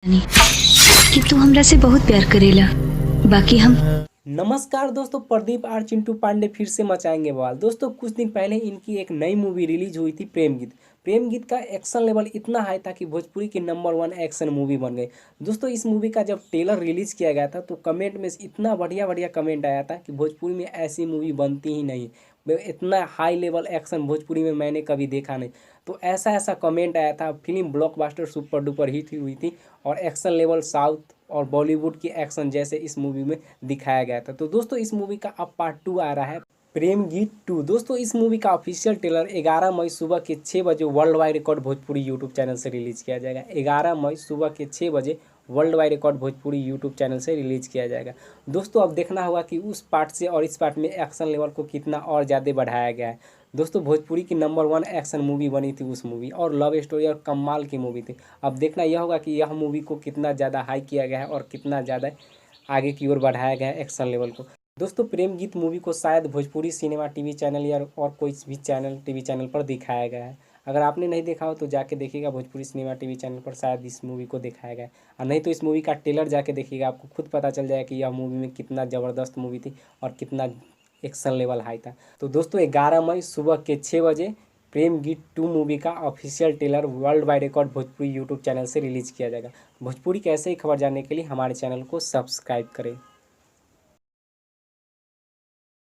कि तू हमरा से बहुत प्यार करेला। बाकी हम नमस्कार दोस्तों, प्रदीप आर चिंटू पांडे फिर से मचाएंगे बवाल। दोस्तों कुछ दिन पहले इनकी एक नई मूवी रिलीज हुई थी, प्रेम गीत। प्रेम गीत का एक्शन लेवल इतना हाई था कि भोजपुरी की नंबर 1 एक्शन मूवी बन गई। दोस्तों इस मूवी का जब ट्रेलर रिलीज किया गया था तो कमेंट में इतना बढ़िया बढ़िया कमेंट आया था कि भोजपुरी में ऐसी मूवी बनती ही नहीं। इतना हाई लेवल एक्शन भोजपुरी में मैंने कभी देखा नहीं। तो ऐसा ऐसा कमेंट आया था। Film blockbuster super duper hit हुई थी और एक्शन लेवल साउथ और बॉलीवुड की एक्शन जैसे इस मूवी में दिखाया गया था। तो दोस्तों इस मूवी का अब पार्ट 2 आ रहा है, प्रेम गीत 2। दोस्तों इस मूवी का ऑफिशियल ट्रेलर 11 मई सुबह के 6 बजे world wide record Bhojpuri YouTube channel से रिलीज किया जाएगा। 11 मई सुबह के 6 बजे world wide record Bhojpuri YouTube channel से रिलीज किया जाएगा। दोस्तों अब देखना होगा कि उस पार्ट से और इस पार्ट में एक्शन लेवल को कितना और ज़्यादा बढ़ाया गया है। दोस्तों भोजपुरी की नंबर 1 एक्शन मूवी बनी थी उस मूवी, और लव स्टोरी और कमाल की मूवी थी। अब देखना यह होगा कि यह मूवी को कितना ज़्यादा हाई किया गया है और कितना ज़्यादा आगे की ओर बढ़ाया गया है एक्शन लेवल को। दोस्तों प्रेम गीत मूवी को शायद भोजपुरी सिनेमा टीवी चैनल या और कोई भी चैनल टीवी चैनल पर दिखाया गया है। अगर आपने नहीं देखा हो तो जाके देखिएगा, भोजपुरी सिनेमा टीवी चैनल पर शायद इस मूवी को दिखाया गया है। और नहीं तो इस मूवी का ट्रेलर जाके देखिएगा, आपको खुद पता चल जाएगा कि यह मूवी में कितना ज़बरदस्त मूवी थी और कितना एक्शन लेवल हाई था। तो दोस्तों 11 मई सुबह के 6 बजे प्रेम गीत 2 मूवी का official trailer world wide record Bhojpuri YouTube channel से रिलीज किया जाएगा। भोजपुरी की ऐसे ही खबर जानने के लिए हमारे चैनल को सब्सक्राइब करें।